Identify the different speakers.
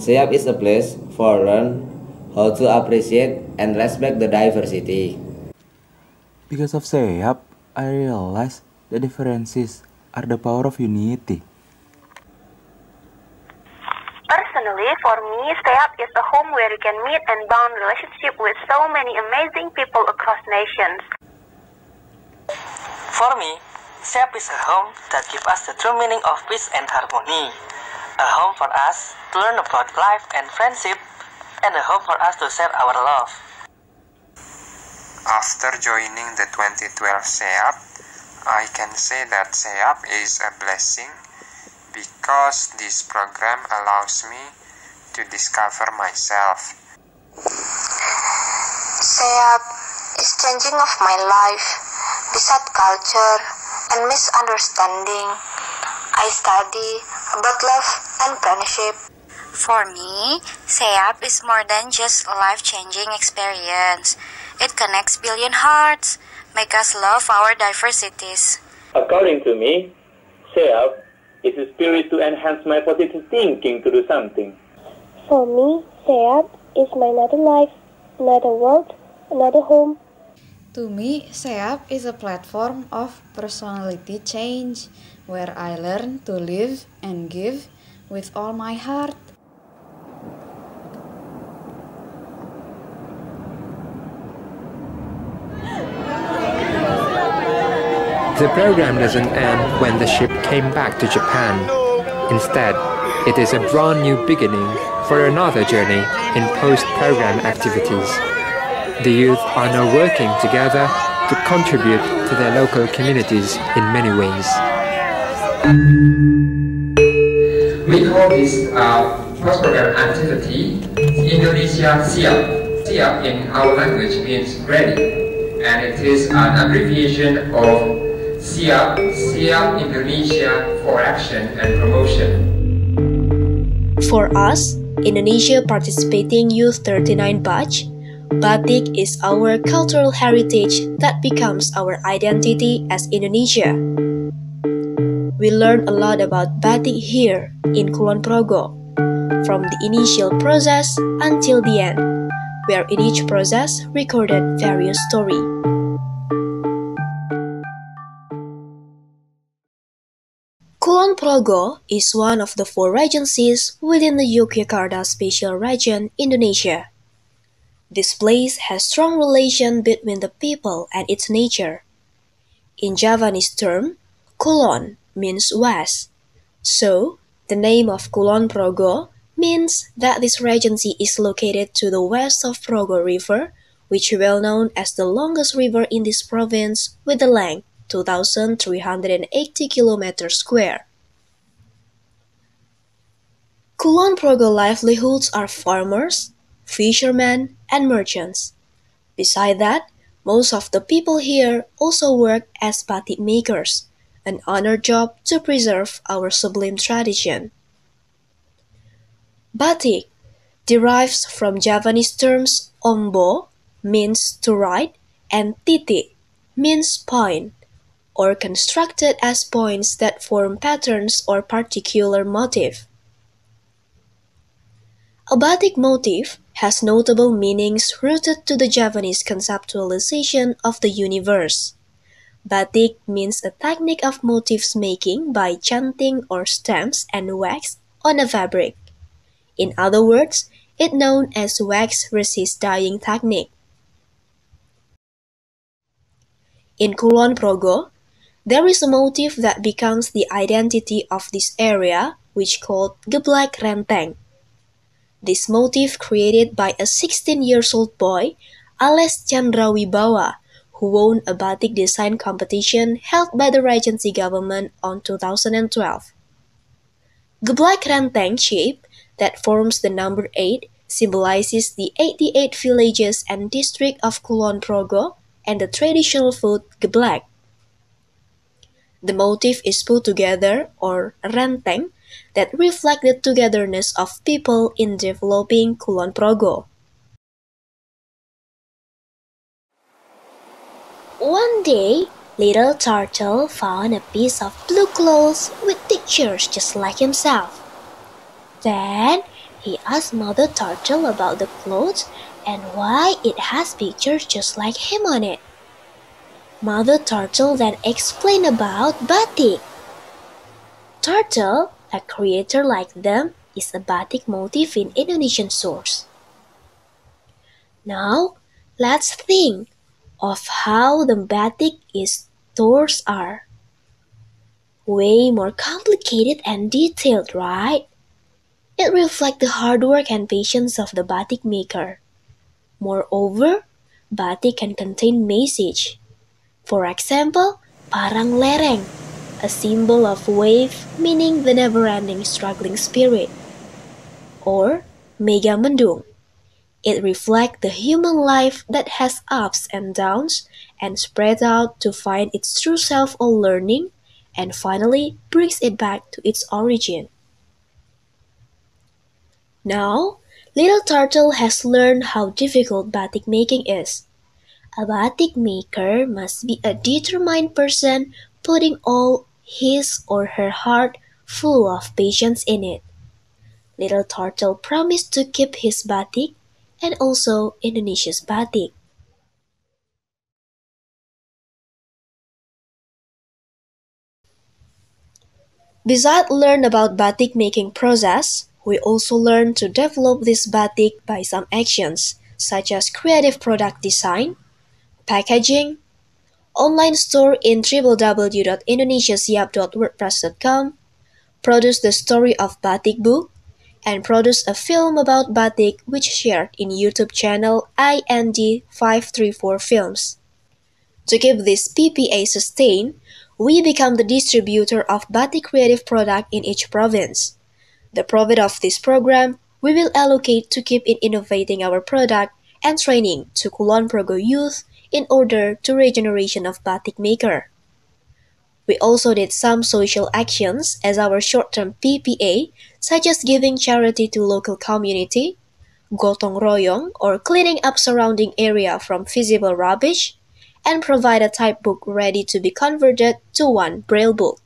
Speaker 1: SEAP is a place for learn how to appreciate and respect the diversity.
Speaker 2: Because of SEAP, I realized the differences are the power of unity.
Speaker 3: Personally, for me, SEAP is a home where you can meet and bond relationship with so many amazing people across nations.
Speaker 4: For me, SEAP is a home that gives us the true meaning of peace and harmony. A home for us to learn about life and friendship, and a home for us to share our love.
Speaker 5: After joining the 2012 SEAP, I can say that SEAP is a blessing because this program allows me to discover myself.
Speaker 3: SEAP is changing of my life. Beside culture and misunderstanding, I study about love and friendship. For me, SEAP is more than just a life-changing experience. It connects billion hearts, make us love our diversities.
Speaker 6: According to me, SEAP is a spirit to enhance my positive thinking to do something.
Speaker 7: For me, SEAP is my another life, another world, another home.
Speaker 8: To me, SEAP is a platform of personality change where I learn to live and give with all my heart.
Speaker 9: The program doesn't end when the ship came back to Japan. Instead, it is a brand new beginning for another journey in post-program activities. The youth are now working together to contribute to their local communities in many ways. We call this post-program activity Indonesia Siap. Siap in our language means ready, and it is an abbreviation of SIAP, SIAP Indonesia for Action and Promotion.
Speaker 10: For us, Indonesia Participating Youth 39 Batch, batik is our cultural heritage that becomes our identity as Indonesia. We learn a lot about batik here in Kulon Progo, from the initial process until the end, where in each process recorded various stories. Kulon Progo is one of the 4 regencies within the Yogyakarta Special Region, Indonesia. This place has strong relation between the people and its nature. In Javanese term, Kulon means west. So, the name of Kulon Progo means that this regency is located to the west of Progo River, which is well known as the longest river in this province with a length 2,380 km square. Kulon Progo livelihoods are farmers, fishermen, and merchants. Beside that, most of the people here also work as batik makers, an honored job to preserve our sublime tradition. Batik derives from Javanese terms ombo, means to write, and titik, means point, or constructed as points that form patterns or particular motif. A batik motif has notable meanings rooted to the Javanese conceptualization of the universe. Batik means a technique of motifs making by chanting or stamps and wax on a fabric. In other words, it known as wax resist dyeing technique. In Kulon Progo, there is a motif that becomes the identity of this area, which called Geblek Renteng. This motif created by a 16-year-old boy, Ales Chandra Wibawa, who won a batik design competition held by the Regency government on 2012. Geblek Renteng shape that forms the number 8 symbolizes the 88 villages and district of Kulon Progo and the traditional food geblek. The motif is put together, or renteng, that reflect the togetherness of people in developing Kulon Progo. One day, little turtle found a piece of blue clothes with textures just like himself. Then, He asked Mother Turtle about the clothes and why it has pictures just like him on it. Mother Turtle then explained about batik. Turtle, a creator like them, is a batik motif in Indonesian source. Now, let's think of how the batik stores are. Way more complicated and detailed, right? It reflects the hard work and patience of the batik maker. Moreover, batik can contain message. For example, parang lereng, a symbol of wave meaning the never-ending struggling spirit. Or mega mendung. It reflects the human life that has ups and downs and spreads out to find its true self all learning and finally brings it back to its origin. Now, Little Turtle has learned how difficult batik making is. A batik maker must be a determined person putting all his or her heart full of patience in it. Little Turtle promised to keep his batik and also Indonesia's batik. Besides learn about batik making process, we also learn to develop this batik by some actions such as creative product design, packaging, online store in www.indonesiasiap.wordpress.com, produce the story of batik book, and produce a film about batik which shared in YouTube channel IND534 Films. To keep this PPA sustained, we become the distributor of batik creative product in each province. The profit of this program we will allocate to keep in innovating our product and training to Kulon Progo youth in order to regeneration of batik maker. We also did some social actions as our short-term PPA, such as giving charity to local community, gotong royong or cleaning up surrounding area from visible rubbish, and provide a type book ready to be converted to one braille book.